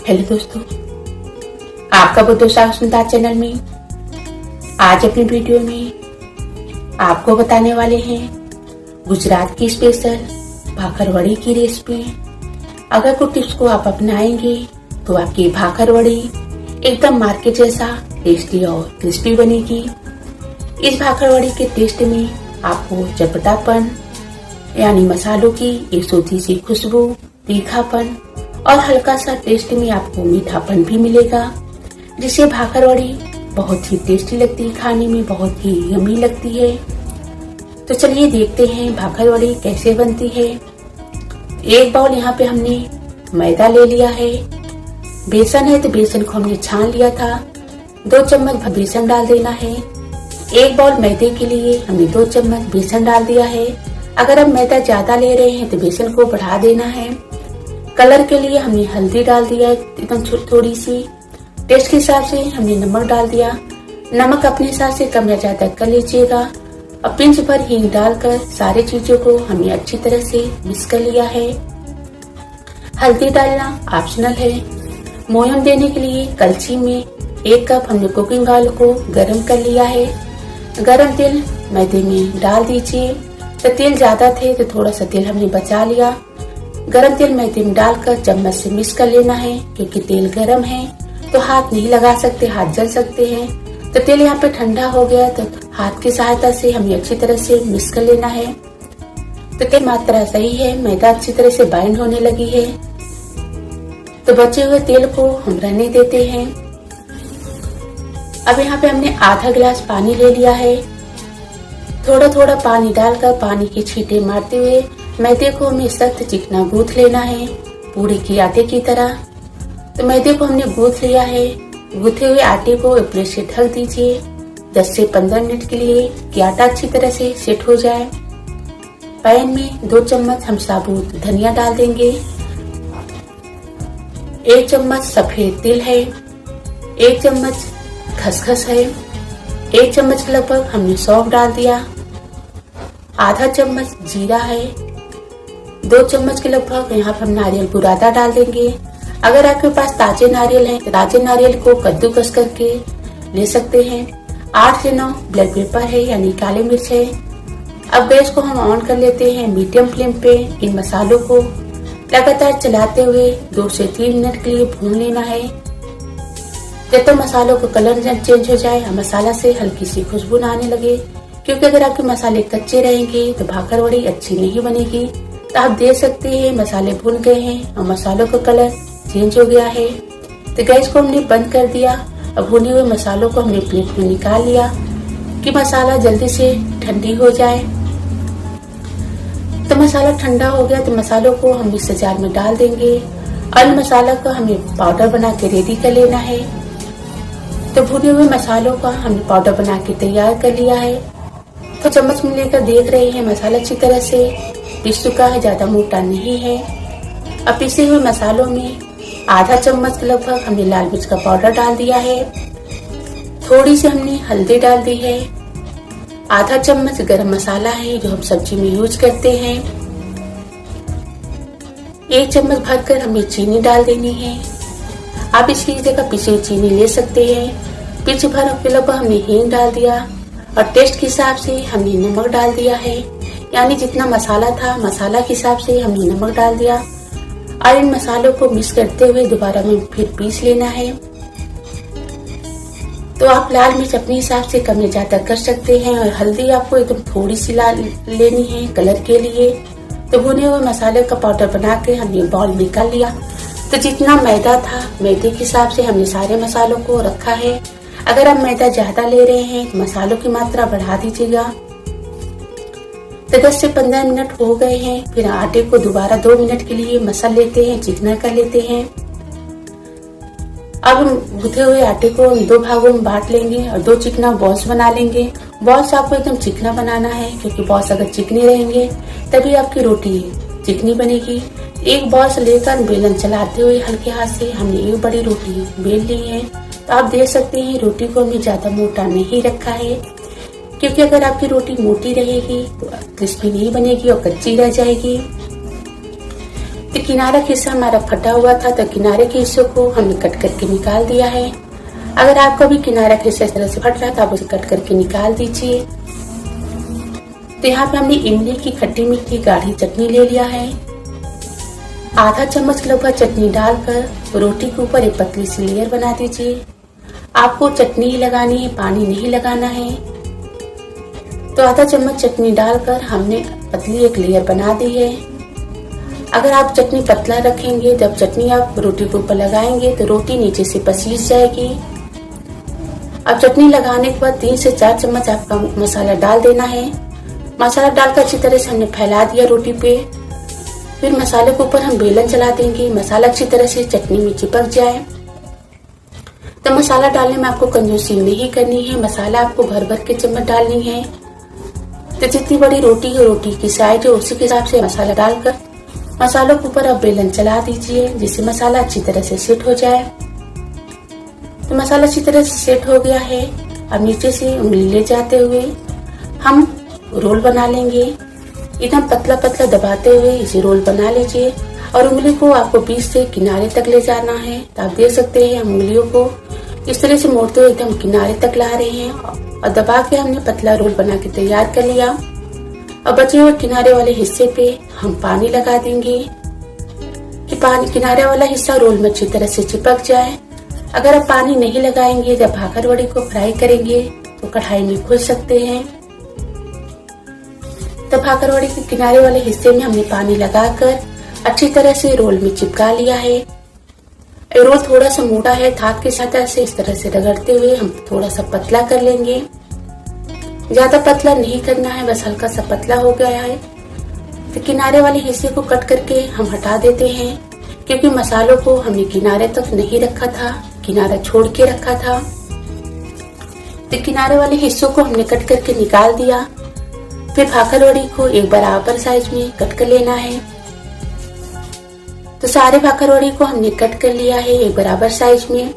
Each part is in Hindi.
हेलो दोस्तों, आपका बुद्धू साग सुनता चैनल में आज अपनी वीडियो में आपको बताने वाले हैं गुजरात की स्पेशल भाखरवड़ी की रेसिपी। अगर कुछ टिप्स को आप अपनाएंगे तो आपकी भाखरवड़ी एकदम मार्केट जैसा टेस्टी और क्रिस्पी बनेगी। इस भाखरवड़ी के टेस्ट में आपको चटपटापन यानी मसालों की एक सूती सी खुशबू, तीखापन और हल्का सा टेस्ट में आपको मीठापन भी मिलेगा, जिससे भाखरवड़ी बहुत ही टेस्टी लगती है, खाने में बहुत ही यम्मी लगती है। तो चलिए देखते हैं भाखरवड़ी कैसे बनती है। एक बाउल यहाँ पे हमने मैदा ले लिया है। बेसन है तो बेसन को हमने छान लिया था। 2 चम्मच बेसन डाल देना है। एक बाउल मैदे के लिए हमने 2 चम्मच बेसन डाल दिया है। अगर आप मैदा ज्यादा ले रहे हैं तो बेसन को बढ़ा देना है। कलर के लिए हमने हल्दी डाल दिया एकदम थोड़ी सी। टेस्ट के हिसाब से हमने नमक डाल दिया। नमक अपने हिसाब से कम या ज्यादा कर लीजिएगा। और पिंच भर हींग डालकर सारी चीजों को हमने अच्छी तरह से मिक्स कर लिया है। हल्दी डालना ऑप्शनल है। मोयन देने के लिए कलछी में 1 कप हमने कुकिंग ऑयल को गर्म कर लिया है। गर्म तेल मैदे में डाल दीजिए। तो तेल ज्यादा थे तो थोड़ा सा तेल हमने बचा लिया। गरम तेल मैदे में डालकर चम्मच से मिक्स कर लेना है, क्योंकि तेल गरम है तो हाथ नहीं लगा सकते, हाथ जल सकते हैं। तो तेल यहाँ पे ठंडा हो गया तो हाथ की सहायता से हमें अच्छी तरह से मिक्स कर लेना है। तो तेल मात्रा सही है, मैदा अच्छी तरह से बाइंड होने लगी है। तो बचे हुए तेल को हम रहने देते हैं। अब यहाँ पे हमने आधा गिलास पानी ले लिया है। थोड़ा थोड़ा पानी डालकर पानी के छींटे मारते हुए मैदे को हमें सख्त चिकना गूंथ लेना है, पूरी की आटे की तरह। तो मैदे को हमने गूंथ लिया है। गूंथे हुए आटे को एक प्लेट से ढक दीजिए 10 से 15 मिनट के लिए, कि आटा अच्छी तरह से सेट हो जाए। पैन में 2 चम्मच हम साबुत धनिया डाल देंगे। 1 चम्मच सफेद तिल है। 1 चम्मच खसखस है। 1 चम्मच के लगभग हमने सौंफ डाल दिया। आधा चम्मच जीरा है। 2 चम्मच के लगभग यहाँ पर हम नारियल बुरादा डाल देंगे। अगर आपके पास ताजे नारियल है तो ताजे नारियल को कद्दूकस करके ले सकते हैं। 8 से 9 ब्लैक पेपर है यानी काली मिर्च है। अब गैस को हम ऑन कर लेते हैं मीडियम फ्लेम पे। इन मसालों को लगातार चलाते हुए 2 से 3 मिनट के लिए भून लेना है, जब तक मसालों का कलर चेंज हो जाए और मसाला से हल्की सी खुशबू आने लगे। क्योंकि अगर आपके मसाले कच्चे रहेंगे तो भाखरवड़ी अच्छी नहीं बनेगी। तो आप देख सकते हैं मसाले भून गए हैं और मसालों का कलर चेंज हो गया है। तो गैस को हमने बंद कर दिया। अब भुने हुए मसालों को हमने प्लेट में निकाल लिया, कि मसाला जल्दी से ठंडी हो जाए। तो मसाला ठंडा हो गया तो मसालों को हम मिक्सर जार में डाल देंगे और मसाला को हमें पाउडर बना के रेडी कर लेना है। तो भुने हुए मसालों का हमने पाउडर बना के तैयार कर लिया है। तो चम्मच में लेकर देख रहे हैं मसाला अच्छी तरह से पिस चुका है, ज्यादा मोटा नहीं है। अब पिसे हुए मसालों में आधा चम्मच के लगभग हमने लाल मिर्च का पाउडर डाल दिया है। थोड़ी सी हमने हल्दी डाल दी है। आधा चम्मच गरम मसाला है जो हम सब्जी में यूज करते हैं। 1 चम्मच भरकर हमें चीनी डाल देनी है। आप इसकी जगह पिसी हुई चीनी ले सकते हैं। पिच भर के लगभग हमने हींग डाल दिया और टेस्ट के हिसाब से हमने नमक डाल दिया है, यानी जितना मसाला था मसाला के हिसाब से हमने नमक डाल दिया। और इन मसालों को मिक्स करते हुए दोबारा में फिर पीस लेना है। तो आप लाल मिर्च अपने हिसाब से कम या ज्यादा कर सकते हैं और हल्दी आपको एकदम थोड़ी सी लाल लेनी है कलर के लिए। तो भुने हुए मसाले का पाउडर बना के हमने बाउल निकाल लिया। तो जितना मैदा था मैदे के हिसाब से हमने सारे मसालों को रखा है। अगर आप मैदा ज्यादा ले रहे हैं तो मसालों की मात्रा बढ़ा दीजिएगा। तो 10 से 15 मिनट हो गए हैं। फिर आटे को दोबारा 2 मिनट के लिए मसल लेते हैं, चिकना कर लेते हैं। अब हम गूथे हुए आटे को 2 भागों में बांट लेंगे और 2 चिकना बॉल्स बना लेंगे। बॉल्स आपको एकदम चिकना बनाना है, क्योंकि बॉल्स अगर चिकने रहेंगे तभी आपकी रोटी चिकनी बनेगी। एक बॉल्स लेकर बेलन चलाते हुए हल्के हाथ से हमने एक बड़ी रोटी बेल ली है। तो आप देख सकते हैं रोटी को हमने ज्यादा मोटा नहीं रखा है, क्योंकि अगर आपकी रोटी मोटी रहेगी तो क्रिस्पी नहीं बनेगी और कच्ची रह जाएगी। तो किनारा का हिस्सा हमारा फटा हुआ था, तो किनारे के हिस्से को हमने कट करके निकाल दिया है। अगर आपका भी किनारा का हिस्सा इस तरह से फट रहा था, आप उसे कट करके निकाल दीजिए। तो यहाँ पे हमने इमली की खट्टी मीठी गाढ़ी चटनी ले लिया है। आधा चम्मच लगभग चटनी डालकर रोटी के ऊपर एक पतली सी लेयर बना दीजिए। आपको चटनी ही लगानी है, पानी नहीं लगाना है। तो आधा चम्मच चटनी डालकर हमने पतली एक लेयर बना दी है। अगर आप चटनी पतला रखेंगे, जब चटनी आप रोटी के ऊपर लगाएंगे तो रोटी नीचे से पसीज जाएगी। अब चटनी लगाने के बाद 3 से 4 चम्मच आपका मसाला डाल देना है। मसाला डालकर अच्छी तरह से हमने फैला दिया रोटी पे। फिर मसाले के ऊपर हम बेलन चला देंगे, मसाला अच्छी तरह से चटनी में चिपक जाए। तो मसाला डालने में आपको कंजूसी नहीं करनी है, मसाला आपको भर भर के चम्मच डालनी है। तो जितनी बड़ी रोटी है, रोटी की साइज है, उसी के हिसाब से मसाला डालकर मसालों के ऊपर आप बेलन चला दीजिए, जिससे मसाला अच्छी तरह से सेट हो जाए। तो मसाला अच्छी तरह से सेट हो गया है। अब नीचे से उंगली ले जाते हुए हम रोल बना लेंगे। एकदम पतला पतला दबाते हुए इसे रोल बना लीजिए और उंगली को आपको बीच से किनारे तक ले जाना है। तो आप देख सकते हैं हम उंगलियों को इस तरह से मोड़ते हुए एकदम किनारे तक ला रहे हैं और दबा के हमने पतला रोल बना के तैयार कर लिया। अब बचे हुए किनारे वाले हिस्से पे हम पानी लगा देंगे कि पानी किनारे वाला हिस्सा रोल में अच्छी तरह से चिपक जाए। अगर आप पानी नहीं लगाएंगे, जब भाखरवड़ी को फ्राई करेंगे तो कढ़ाई में खुल सकते हैं। तो भाखरवड़ी के किनारे वाले हिस्से में हमने पानी लगाकर अच्छी तरह से रोल में चिपका लिया है। रोल थोड़ा सा मोटा है, हाथ के साथ ऐसे इस तरह से रगड़ते हुए हम थोड़ा सा पतला कर लेंगे। ज्यादा पतला नहीं करना है, बस हल्का सा पतला हो गया है। तो किनारे वाले हिस्से को कट करके हम हटा देते हैं, क्योंकि मसालों को हमने किनारे तक नहीं रखा था, किनारा छोड़ के रखा था। तो किनारे वाले हिस्सों को हमने कट करके निकाल दिया। फिर भाखरवड़ी को एक बराबर साइज में कट कर लेना है। तो सारे भाखरवड़ी को हमने कट कर लिया है एक बराबर साइज में।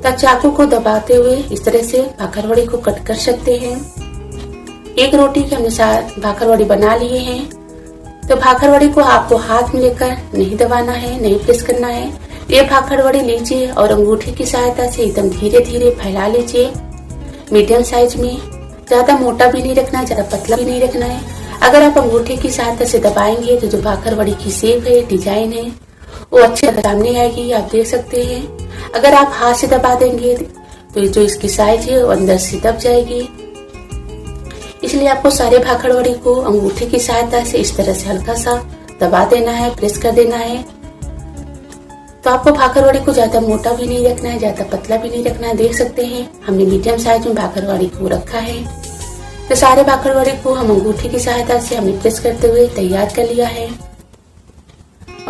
तब चाकू को दबाते हुए इस तरह से भाखरवड़ी को कट कर सकते हैं। एक रोटी के हमने भाखरवड़ी बना लिए हैं। तो भाखरवड़ी को आपको हाथ में लेकर नहीं दबाना है, नहीं प्रेस करना है। ये भाखरवड़ी लीजिए और अंगूठी की सहायता से एकदम धीरे धीरे फैला लीजिए मीडियम साइज में। ज्यादा मोटा भी नहीं रखना है, ज्यादा पतला भी नहीं रखना है। अगर आप अंगूठी की सहायता से दबाएंगे तो जो भाखरवड़ी की शेप है, डिजाइन है, वो अच्छे सामने आएगी, आप देख सकते हैं। अगर आप हाथ से दबा देंगे तो जो इसकी साइज है वो अंदर से दब जाएगी। इसलिए आपको सारे भाखरवड़ी को अंगूठी की सहायता से इस तरह से हल्का सा दबा देना है, प्रेस कर देना है। तो आपको भाखरवड़ी को ज्यादा मोटा भी नहीं रखना है, ज्यादा पतला भी नहीं रखना है। देख सकते हैं हमने मीडियम साइज में भाखरवड़ी को रखा है। तो सारे भाखरवड़ी को हम अंगूठी की सहायता से हमने प्रेस करते हुए तैयार कर लिया है।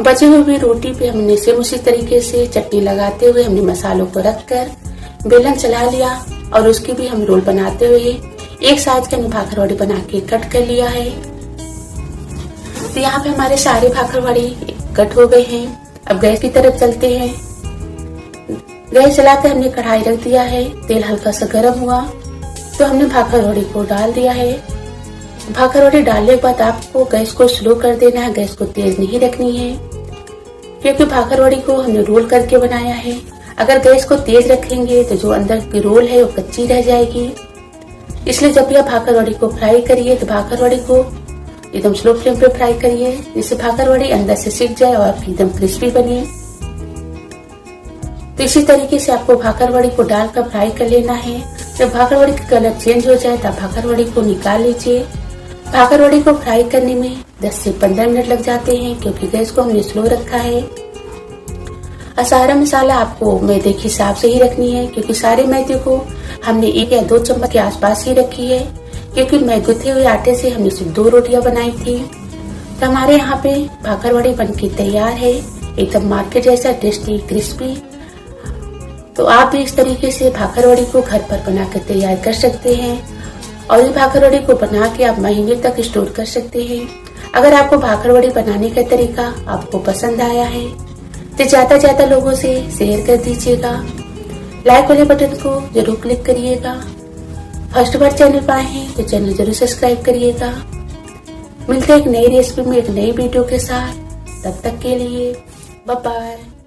बचे हुए रोटी पे हमने सेम उसी तरीके से चटनी लगाते हुए हमने मसालों को रखकर बेलन चला लिया और उसकी भी हम रोल बनाते हुए एक साइज का भाखरवड़ी बना के कट कर लिया है। तो यहाँ पे हमारे सारे भाखरवड़ी कट हो गए हैं। अब गैस की तरफ चलते हैं। गैस चलाकर हमने कढ़ाई रख दिया है। तेल हल्का सा गर्म हुआ तो हमने भाखरवड़ी को डाल दिया है। भाखरवड़ी डालने के बाद आपको गैस को स्लो कर देना है, गैस को तेज नहीं रखनी है, क्योंकि भाखरवड़ी को हमने रोल करके बनाया है। अगर गैस को तेज रखेंगे तो जो अंदर की रोल है वो कच्ची रह जाएगी। इसलिए जब भी आप भाखरवड़ी को फ्राई करिए तो भाखरवड़ी को एकदम स्लो फ्लेम पे फ्राई करिए, जिससे भाखरवड़ी अंदर से सिक जाए और एकदम क्रिस्पी बने। तो इसी तरीके से आपको भाखरवड़ी को डालकर फ्राई कर लेना है। जब भाखरवड़ी का कलर चेंज हो जाए तब भाखरवड़ी को निकाल लीजिए। भाखरवड़ी को फ्राई करने में 10 से 15 मिनट लग जाते हैं, क्योंकि गैस को हमने स्लो रखा है। और सारा मसाला आपको मैदे के हिसाब से ही रखनी है, क्योंकि सारे मैदे को हमने 1 या 2 चम्मच के आसपास ही रखी है, क्योंकि मैं गुथे हुए आटे से हमने सिर्फ 2 रोटियां बनाई थी। तो हमारे यहाँ पे भाखरवड़ी बनके तैयार है, एकदम मार्केट जैसा टेस्टी क्रिस्पी। तो आप भी इस तरीके से भाखरवड़ी को घर पर बनाकर तैयार कर सकते हैं और ये भाखरवड़ी को बना के आप महीने तक स्टोर कर सकते हैं। अगर आपको भाखरवड़ी बनाने का तरीका आपको पसंद आया है तो ज्यादा लोगों से शेयर कर दीजिएगा। लाइक वाले बटन को जरूर क्लिक करिएगा। फर्स्ट बार चैनल पर आए हैं तो चैनल जरूर सब्सक्राइब करिएगा। मिलते हैं एक नई रेसिपी में एक नई वीडियो के साथ। तब तक के लिए बाय बाय।